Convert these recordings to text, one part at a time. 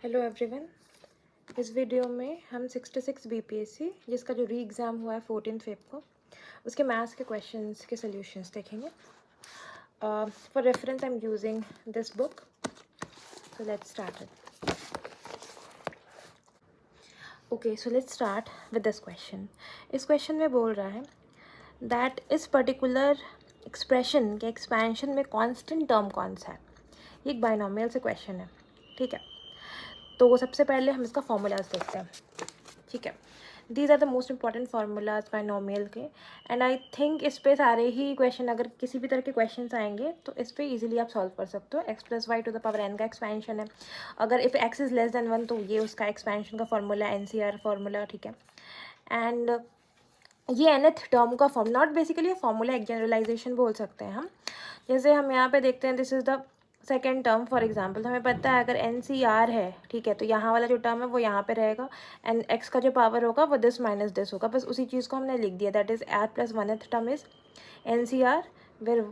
Hello everyone. इस video में हम 66 बीपीएससी जिसका जो री एग्ज़ाम हुआ है 14 फेब को, उसके मैथ्स के क्वेश्चंस के सॉल्यूशंस देखेंगे। For reference I am using this book, so let's start it. Okay, so let's start with this question. इस क्वेश्चन में बोल रहा है दैट इस पर्टिकुलर एक्सप्रेशन के एक्सपेंशन में कांस्टेंट टर्म कौन सा है। ये एक बाइनोमियल से क्वेश्चन है, ठीक है। तो सबसे पहले हम इसका फॉर्मूलाज देखते हैं, ठीक है। These are the most important formulas binomial के, एंड आई थिंक इस पे सारे ही क्वेश्चन, अगर किसी भी तरह के क्वेश्चन आएंगे तो इस पे इजीली आप सॉल्व कर सकते हो। X plus y to the power n का एक्सपेंशन है। अगर if x is less than 1 तो ये उसका एक्सपेंशन का फार्मूला एनसीआर फार्मूला, ठीक है। एंड ये nth टर्म का फॉर्म, नॉट बेसिकली फार्मूला, एक जनरलाइजेशन बोल सकते हैं हम। जैसे हम यहाँ पे देखते हैं, this is the second term for example. हमें पता है अगर NCR है, ठीक है, तो यहाँ वाला जो टर्म है वो यहाँ पे रहेगा, एंड x का जो पावर होगा वो दिस माइनस दिस होगा। बस उसी चीज़ को हमने लिख दिया, that is r plus 1th term is NCR, where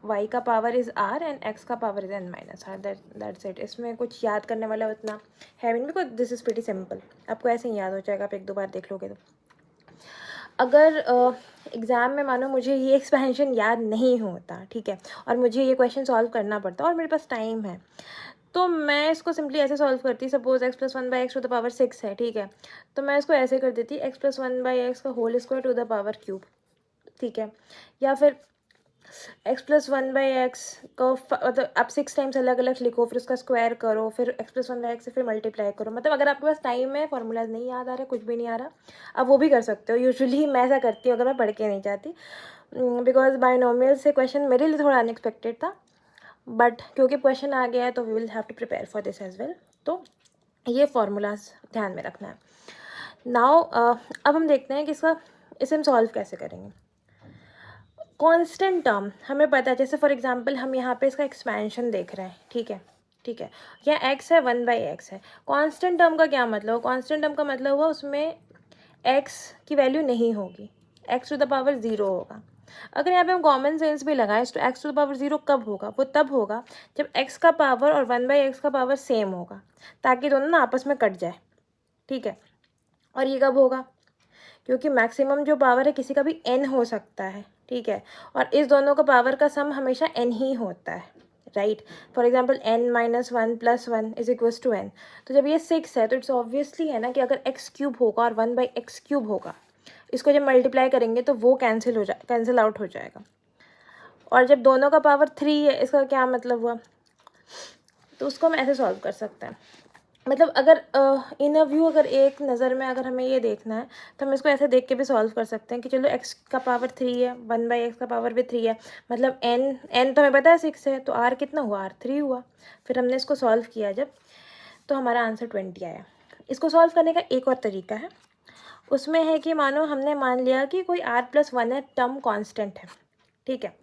y का power is r and x का power is n minus r। That's it. इसमें कुछ याद करने वाला उतना है भी नहीं, because this is pretty simple, आपको ऐसे ही याद हो जाएगा, आप एक दो बार देख लोगे तो। अगर एग्ज़ाम में मानो मुझे ये एक्सपेंशन याद नहीं होता, ठीक है, और मुझे ये क्वेश्चन सॉल्व करना पड़ता और मेरे पास टाइम है, तो मैं इसको सिंपली ऐसे सॉल्व करती। Suppose x plus 1 by x to the power 6 है, ठीक है, तो मैं इसको ऐसे कर देती, x प्लस 1 बाई एक्स का whole square to the power cube, ठीक है। या फिर x प्लस 1 बाई एक्स को मतलब आप 6 टाइम्स अलग अलग लिखो, फिर उसका स्क्वायर करो, फिर x प्लस 1 बाई एक्स से फिर मल्टीप्लाई करो। मतलब अगर आपके पास टाइम है, फार्मूलाज नहीं याद आ रहा, कुछ भी नहीं आ रहा, आप वो भी कर सकते हो। यूजुअली मैं ऐसा करती हूँ अगर मैं पढ़ के नहीं चाहती, बिकॉज बाइनोमियल से क्वेश्चन मेरे लिए थोड़ा अनएक्सपेक्टेड था, बट क्योंकि क्वेश्चन आ गया है तो we will have to prepare for this as well. तो ये फार्मूलाज ध्यान में रखना है। नाउ अब हम देखते हैं कि इसे हम सॉल्व कैसे करेंगे। कांस्टेंट टर्म हमें पता है, जैसे फॉर एग्जांपल हम यहाँ पे इसका एक्सपेंशन देख रहे हैं, ठीक है, ठीक है, या x है 1 बाई एक्स है। कांस्टेंट टर्म का क्या मतलब? कांस्टेंट टर्म का मतलब हुआ उसमें x की वैल्यू नहीं होगी, x टू द पावर 0 होगा। अगर यहाँ पे हम कॉमन सेंस भी लगाएं तो x टू द पावर 0 कब होगा? वो तब होगा जब x का पावर और 1 बाई एक्स का पावर सेम होगा, ताकि दोनों ना आपस में कट जाए, ठीक है। और ये कब होगा? क्योंकि मैक्सिमम जो पावर है किसी का भी n हो सकता है, ठीक है, और इस दोनों का पावर का सम हमेशा n ही होता है, right. For example n minus 1 plus 1 is equals to n। तो जब ये 6 है तो इट्स ऑब्वियसली है ना कि अगर x क्यूब होगा और 1 बाई एक्स क्यूब होगा, इसको जब मल्टीप्लाई करेंगे तो वो कैंसिल आउट हो जाएगा। और जब दोनों का पावर 3 है, इसका क्या मतलब हुआ? तो उसको हम ऐसे सॉल्व कर सकते हैं। मतलब अगर इन अ व्यू, अगर एक नज़र में अगर हमें ये देखना है तो हम इसको ऐसे देख के भी सॉल्व कर सकते हैं कि चलो x का पावर 3 है, 1 बाई एक्स का पावर भी 3 है, मतलब n तो हमें पता है 6 है, तो r कितना हुआ? r 3 हुआ। फिर हमने इसको सॉल्व किया जब, तो हमारा आंसर 20 आया। इसको सॉल्व करने का एक और तरीका है, उसमें है कि मानो हमने मान लिया कि कोई r प्लस 1 है, टर्म कॉन्स्टेंट है, ठीक है।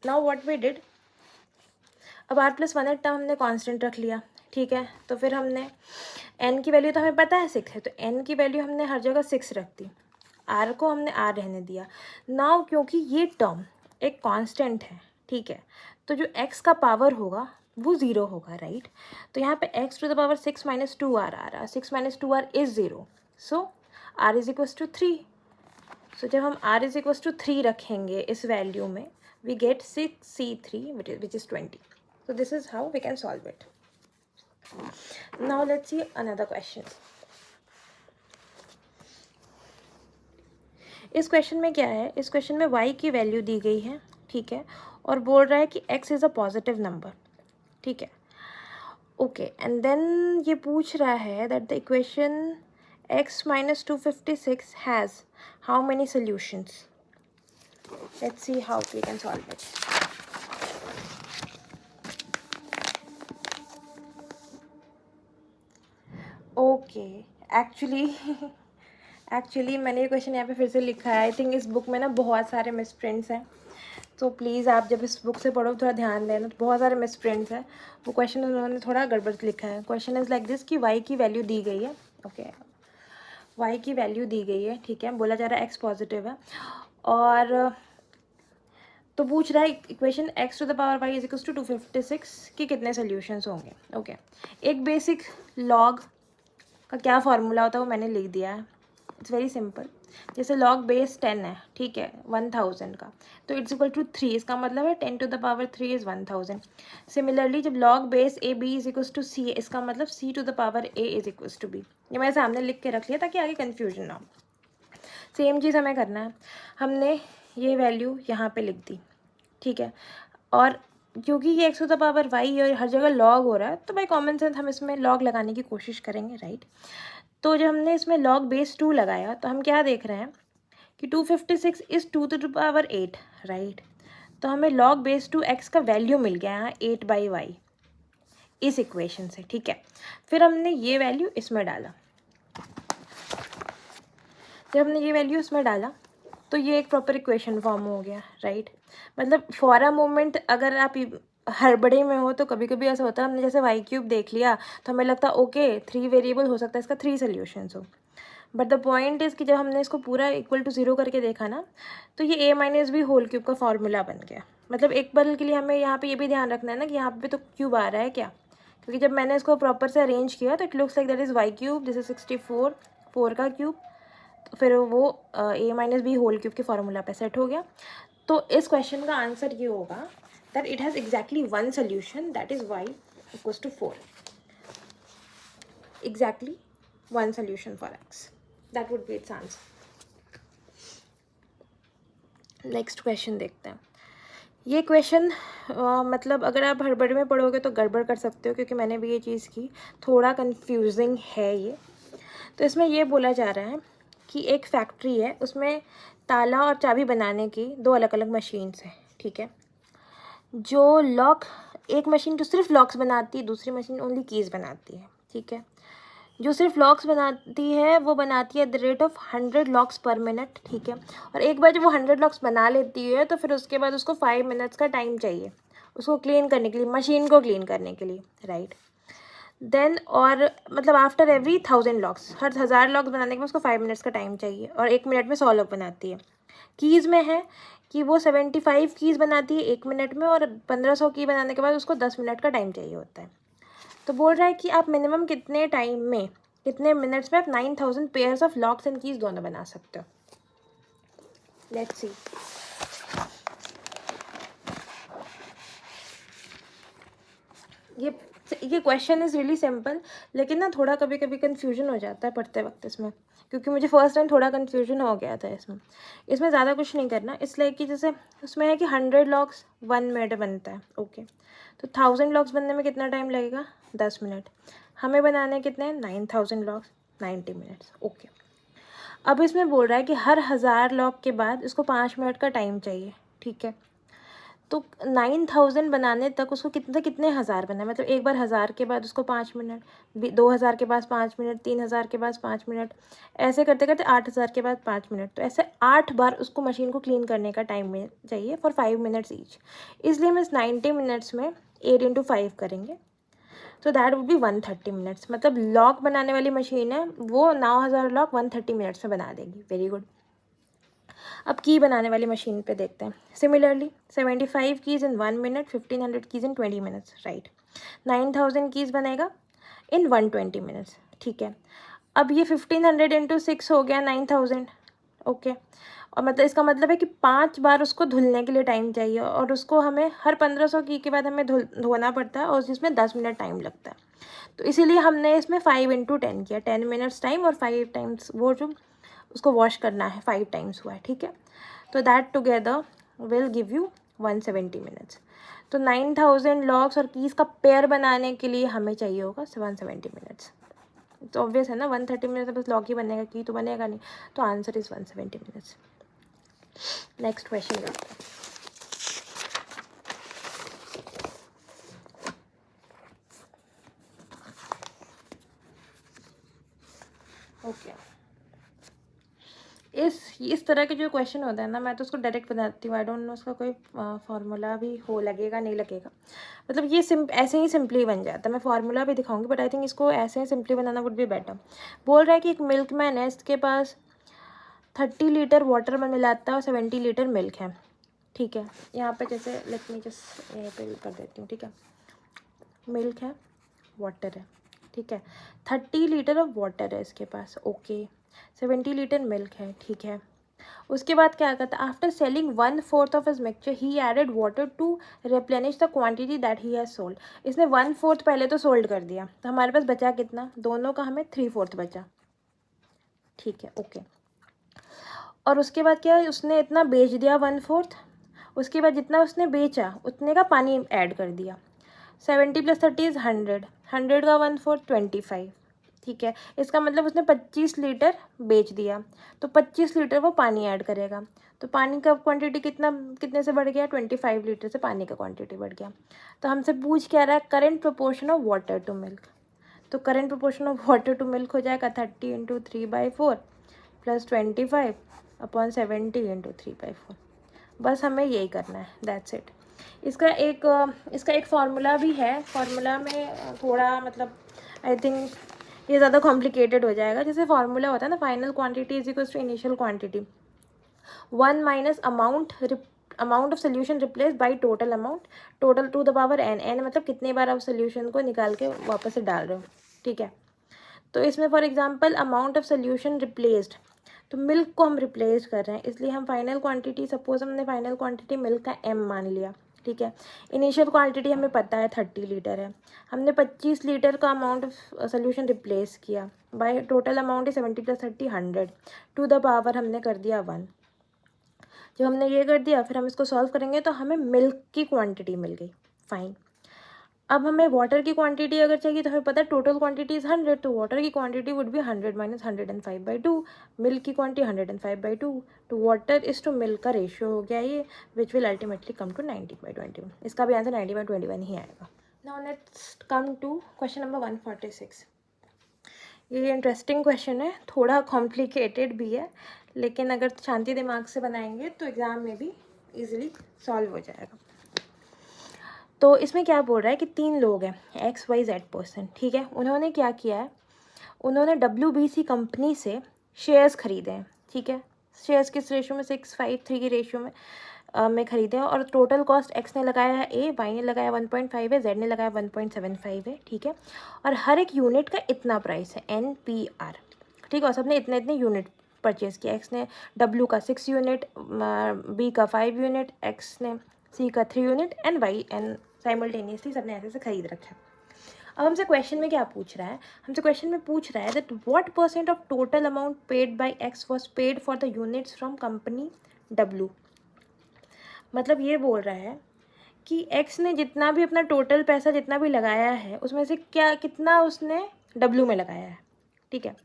नाउ व्हाट वी डिड, अब r प्लस 1 है टर्म हमने कॉन्स्टेंट रख लिया, ठीक है। तो फिर हमने n की वैल्यू तो हमें पता है 6 है, तो n की वैल्यू हमने हर जगह 6 रख दी, r को हमने r रहने दिया। नाउ क्योंकि ये टर्म एक कांस्टेंट है, ठीक है, तो जो x का पावर होगा वो 0 होगा, राइट। तो यहाँ पे x to the power 6 minus 2r आ रहा है, 6 minus 2r is 0, so r is equals to 3। So जब हम r इज इक्वल्स टू 3 रखेंगे इस वैल्यू में, we get 6c3 which is 20. So this is how we can solve it. Now let's see another question. इस question में क्या है? इस क्वेश्चन में y की वैल्यू दी गई है, ठीक है, और बोल रहा है कि x is a positive number, ठीक है, ओके। एंड देन ये पूछ रहा है that the equation x minus 256 has how many solutions. Let's see how we can solve it. Okay, actually मैंने ये क्वेश्चन यहाँ पे फिर से लिखा है। आई थिंक इस बुक में ना बहुत सारे मिसप्रिंट्स हैं, तो प्लीज़ आप जब इस बुक से पढ़ो थोड़ा ध्यान देना, तो बहुत सारे मिसप्रिंट्स हैं। वो क्वेश्चन उन्होंने थोड़ा गड़बड़ लिखा है। क्वेश्चन इज़ लाइक दिस कि y की वैल्यू दी गई है, ओके, y की वैल्यू दी गई है, ठीक है, बोला जा रहा है x पॉजिटिव है, और तो पूछ रहा है equation x to the power y is equal to 256 के कितने सोल्यूशंस होंगे। ओके, एक बेसिक लॉग का क्या फार्मूला होता है वो मैंने लिख दिया है। It's very simple. जैसे लॉग बेस 10 है, ठीक है, 1000 का, तो इट्स इक्वल टू 3, इसका मतलब है 10 to the power 3 is 1000। Similarly जब log base A B is equal to C है, इसका मतलब C to the power A is equal to B. ये मैं सामने लिख के रख लिया ताकि आगे कन्फ्यूजन ना हो। सेम चीज़ हमें करना है, हमने ये वैल्यू यहाँ पे लिख दी, ठीक है, और क्योंकि ये x to the power y और हर जगह लॉग हो रहा है तो बाई कॉमन सेंस हम इसमें लॉग लगाने की कोशिश करेंगे, राइट। तो जब हमने इसमें लॉग बेस 2 लगाया तो हम क्या देख रहे हैं कि 256 is 2 to the power 8, right. तो हमें लॉग बेस 2 एक्स का वैल्यू मिल गया यहाँ 8/y इस इक्वेशन से, ठीक है। फिर हमने ये वैल्यू इसमें डाला। जब हमने ये वैल्यू इसमें डाला तो ये एक प्रॉपर इक्वेशन फॉर्म हो गया, राइट। मतलब फॉर अ मोमेंट अगर आप हड़बड़ी में हो तो कभी कभी ऐसा होता है, हमने जैसे वाई क्यूब देख लिया तो हमें लगता है ओके 3 वेरिएबल हो सकता है, इसका 3 सोल्यूशंस हो। बट द पॉइंट इज़ कि जब हमने इसको पूरा इक्वल टू 0 करके देखा ना, तो ये ए माइनस बी होल क्यूब का फॉर्मूला बन गया। मतलब एक बार के लिए हमें यहाँ पे ये भी ध्यान रखना है ना कि यहाँ पे तो क्यूब आ रहा है क्या, क्योंकि जब मैंने इसको प्रॉपर से अरेंज किया तो it looks like that is y cube, this is 64, 4 का क्यूब, फिर वो a minus b whole cube के फार्मूला पे सेट हो गया। तो इस क्वेश्चन का आंसर ये होगा that it has exactly one solution, that is y equals to 4, exactly one solution for x, that would be its answer. Next question देखते हैं। ये क्वेश्चन मतलब अगर आप हड़बड़ी में पढ़ोगे तो गड़बड़ कर सकते हो, क्योंकि मैंने भी ये चीज़ की, थोड़ा कंफ्यूजिंग है ये। तो इसमें ये बोला जा रहा है कि एक फैक्ट्री है, उसमें ताला और चाबी बनाने की 2 अलग अलग मशीन्स हैं, ठीक है। जो लॉक, एक मशीन जो सिर्फ लॉक्स बनाती है, दूसरी मशीन ओनली कीज़ बनाती है, ठीक है। जो सिर्फ लॉक्स बनाती है वो बनाती है at the rate of 100 locks पर मिनट, ठीक है। और एक बार जब वो 100 लॉक्स बना लेती है तो फिर उसके बाद उसको 5 मिनट्स का टाइम चाहिए उसको क्लीन करने के लिए, मशीन को क्लीन करने के लिए, राइट। देन और मतलब आफ्टर एवरी 1000 लॉक्स, हर 1000 लॉक्स बनाने के बाद उसको 5 मिनट्स का टाइम चाहिए, और 1 मिनट में 100 लॉक बनाती है। कीज़ में है कि वो 75 कीज़ बनाती है 1 मिनट में, और 1500 की बनाने के बाद उसको 10 मिनट का टाइम चाहिए होता है। तो बोल रहा है कि आप मिनिमम कितने टाइम में, कितने मिनट्स में आप 9000 pairs of locks and keys दोनों बना सकते हो। Let's see. ये क्वेश्चन इज़ रियली सिंपल, लेकिन ना थोड़ा कभी कभी कन्फ्यूजन हो जाता है पढ़ते वक्त इसमें, क्योंकि मुझे फर्स्ट टाइम थोड़ा कन्फ्यूजन हो गया था इसमें ज़्यादा कुछ नहीं करना। इसलिए कि जैसे उसमें है कि 100 लॉक्स 1 मिनट बनता है, ओके। तो 1000 लॉक्स बनने में कितना टाइम लगेगा, 10 मिनट। हमें बनाने कितने, 9000 लॉक्स, 90 मिनट्स, ओके। अब इसमें बोल रहा है कि हर 1000 लॉक के बाद इसको 5 मिनट का टाइम चाहिए, ठीक है। तो 9000 बनाने तक उसको कितने हज़ार बनाए, मतलब एक बार 1000 के बाद उसको 5 मिनट, 2000 के बाद 5 मिनट, 3000 के बाद 5 मिनट, ऐसे करते करते 8000 के बाद 5 मिनट। तो ऐसे 8 बार उसको मशीन को क्लीन करने का टाइम में चाहिए फॉर 5 मिनट्स ईच। इसलिए हम इस 90 मिनट्स में 8 इंटू 5 करेंगे, तो दैट वुड बी 130 मिनट्स। मतलब लॉक बनाने वाली मशीन है वो 9000 लॉक 130 मिनट्स में बना देगी। Very good. अब की बनाने वाली मशीन पे देखते हैं। सिमिलरली 75 कीज़ इन 1 मिनट, 1500 कीज़ इन 20 मिनट्स, राइट। 9000 कीज़ बनेगा इन 120 मिनट्स, ठीक है। अब ये 1500 इंटू 6 हो गया 9000, ओके। और मतलब इसका मतलब है कि 5 बार उसको धुलने के लिए टाइम चाहिए, और उसको हमें हर 1500 की के बाद हमें धोना पड़ता है, और जिसमें 10 मिनट टाइम लगता है। तो इसीलिए हमने इसमें 5 इंटू 10 किया, 10 मिनट्स टाइम और 5 टाइम्स वो जो उसको वॉश करना है 5 टाइम्स हुआ है, ठीक है। तो that together will give you 170 minutes. तो 9000 लॉक्स और कीज़ का पेयर बनाने के लिए हमें चाहिए होगा 170 मिनट्स। तो ऑब्वियस है ना, 130 मिनट्स बस लॉक ही बनेगा, की तो बनेगा नहीं। तो answer is 170 minutes. Next question देखते हैं। ओके, इस तरह के जो क्वेश्चन होता है ना, मैं तो उसको डायरेक्ट बनाती हूँ। आई डोंट नो उसका कोई फार्मूला भी हो लगेगा नहीं लगेगा, मतलब ये ऐसे ही सिंपली बन जाता है। मैं फार्मूला भी दिखाऊंगी, बट आई थिंक इसको ऐसे ही सिंपली बनाना वुड बी बेटर। बोल रहा है कि एक मिल्कमैन है, इसके पास 30 लीटर वाटर में मिलाता है और 70 लीटर मिल्क है, ठीक है। यहाँ पे जैसे लेट मी जस्ट यहीं पे कर देती हूँ, ठीक है। मिल्क है, वाटर है, ठीक है। 30 लीटर ऑफ वाटर है इसके पास, ओके। 70 लीटर मिल्क है, ठीक है। उसके बाद क्या करता है, after selling 1/4 of his mixture he added water to replenish the quantity that he has sold. इसने 1/4 पहले तो सोल्ड कर दिया, तो हमारे पास बचा कितना, दोनों का हमें 3/4 बचा, ठीक है, ओके। और उसके बाद क्या है, उसने इतना बेच दिया 1/4, उसके बाद जितना उसने बेचा उतने का पानी ऐड कर दिया। 70 + 30 इज़ 100, 100 का 1/4 25, ठीक है। इसका मतलब उसने 25 लीटर बेच दिया, तो 25 लीटर वो पानी ऐड करेगा, तो पानी का क्वांटिटी कितने से बढ़ गया, 25 लीटर से पानी का क्वांटिटी बढ़ गया। तो हमसे पूछ क्या रहा है, current proportion of water to milk. तो current proportion of water to milk हो जाएगा 30 × 3/4 + 25 अपॉन 70 × 3/4। बस हमें यही करना है, दैट्स इट। इसका एक फार्मूला भी है, फार्मूला में थोड़ा मतलब आई थिंक ये ज़्यादा कॉम्प्लिकेटेड हो जाएगा। जैसे फार्मूला होता है ना, final quantity is equals to initial quantity, 1 - amount of solution replace by total amount, total to the power n, n मतलब कितने बार आप सोल्यूशन को निकाल के वापस से डाल रहे हो, ठीक है। तो इसमें for example amount of solution replaced, तो मिल्क को हम रिप्लेस कर रहे हैं, इसलिए हम फाइनल क्वांटिटी, सपोज हमने फाइनल क्वांटिटी मिल्क का m मान लिया, ठीक है। इनिशियल क्वांटिटी हमें पता है 30 लीटर है, हमने 25 लीटर का अमाउंट ऑफ सोल्यूशन रिप्लेस किया बाय टोटल अमाउंट है 70 + 30 100 टू द पावर हमने कर दिया 1। जब हमने ये कर दिया फिर हम इसको सॉल्व करेंगे तो हमें मिल्क की क्वांटिटी मिल गई, फाइन। अब हमें वाटर की क्वांटिटी अगर चाहिए तो हमें पता है टोटल क्वांटिटी इज़ 100, तो वाटर की क्वांटिटी वुड बी 100 - 105/2, मिल्क की quantity 105/2, to water is to milk का रेशियो हो गया ये, which will ultimately come to 90/21। इसका भी आंसर 90/21 ही आएगा। Now let's come to question number 146। ये इंटरेस्टिंग क्वेश्चन है, थोड़ा कॉम्प्लिकेटेड भी है, लेकिन अगर शांति दिमाग से बनाएंगे तो एग्ज़ाम में भी ईजिली सॉल्व हो जाएगा। तो इसमें क्या बोल रहा है कि 3 लोग हैं, XYZ पर्सन, ठीक है। उन्होंने क्या किया है, उन्होंने WBC कंपनी से शेयर्स खरीदे हैं, ठीक है। शेयर्स किस रेशियो में, 6:5 की रेशियो में खरीदे हैं, और टोटल कॉस्ट X ने लगाया है A, Y ने लगाया 1.5 है, Z ने लगाया 1.75 है, ठीक है। और हर एक यूनिट का इतना प्राइस है NPR, ठीक है। और सबने इतने इतने यूनिट परचेज़ किया, X ने W का 6 यूनिट, B का 5 यूनिट, X ने C का 3 unit and Y and simultaneously सबने ऐसे से खरीद रखा है। अब हमसे क्वेश्चन में क्या पूछ रहा है, हमसे क्वेश्चन में पूछ रहा है that what % of total amount paid by X was paid for the units from company W। मतलब ये बोल रहा है कि X ने जितना भी अपना टोटल पैसा जितना भी लगाया है उसमें से कितना उसने W में लगाया है, ठीक है।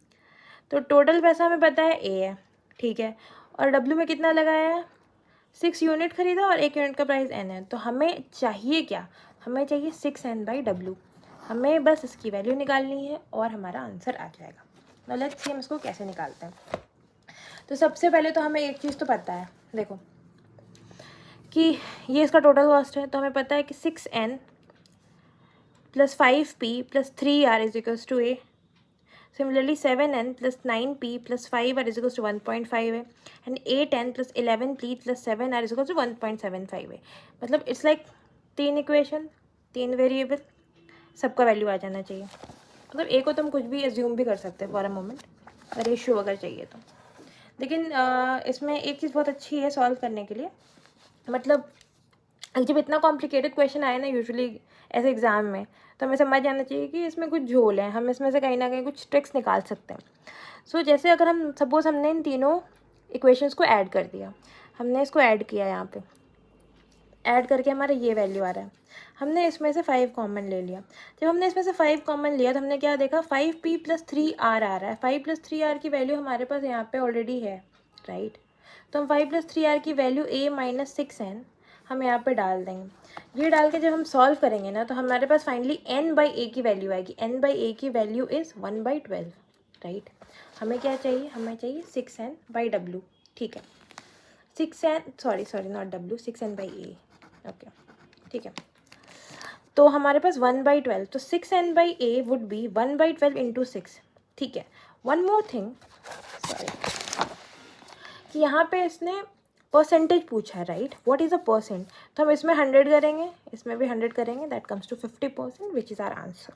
तो टोटल पैसा हमें पता है A है, ठीक है, और W में कितना लगाया है, 6 यूनिट खरीदा और 1 यूनिट का प्राइस N है। तो हमें चाहिए क्या, हमें चाहिए 6N/W। हमें बस इसकी वैल्यू निकालनी है और हमारा आंसर आ जाएगा। नाउ लेट्स सी हम इसको कैसे निकालते हैं। तो सबसे पहले तो हमें एक चीज़ तो पता है, देखो कि ये इसका टोटल कॉस्ट है, तो हमें पता है कि 6N + 5P + 3R = A। Similarly, 7N + 9P + 5R = 1.5 है, and 8N + 11P + 7R = 1.75 है। मतलब इट्स लाइक 3 इक्वेशन, 3 वेरिएबल, सबका वैल्यू आ जाना चाहिए। मतलब ए को तुम कुछ भी एज्यूम भी कर सकते हैं फॉर अ मोमेंट, रेशियो अगर चाहिए तो। लेकिन इसमें एक चीज़ बहुत अच्छी है सॉल्व करने के लिए, मतलब जब इतना कॉम्प्लिकेटेड क्वेश्चन आए ना यूजुअली ऐसे एग्ज़ाम में, तो हमें समझ आना चाहिए कि इसमें कुछ झोल है, हम इसमें से कहीं ना कहीं कुछ ट्रिक्स निकाल सकते हैं। सो जैसे अगर हम सपोज़ हमने इन तीनों इक्वेशंस को ऐड कर दिया, हमने इसको ऐड किया, यहाँ पे ऐड करके हमारा ये वैल्यू आ रहा है, हमने इसमें से 5 कॉमन ले लिया। जब हमने इसमें से 5 कॉमन लिया तो हमने क्या देखा, 5P + 3R आ रहा है। 5 + 3R की वैल्यू हमारे पास यहाँ पे ऑलरेडी है, राइट। तो हम 5 + 3R की वैल्यू A - 6N हम यहाँ पे डाल देंगे। ये डाल के जब हम सॉल्व करेंगे ना तो हमारे पास फाइनली N/A की वैल्यू आएगी। N/A की वैल्यू इज़ 1/12, राइट। हमें क्या चाहिए, हमें चाहिए 6N/W, ठीक है। 6N sorry not W, 6N/A, okay, ठीक है। तो हमारे पास 1/12, तो 6N/A वुड बी 1/12 × 6, ठीक है। वन मोर थिंग, सॉरी, कि यहाँ पे इसने परसेंटेज पूछा है, right, what is a percent, तो हम इसमें 100 करेंगे, इसमें भी 100 करेंगे, that comes to 50%, which is our answer.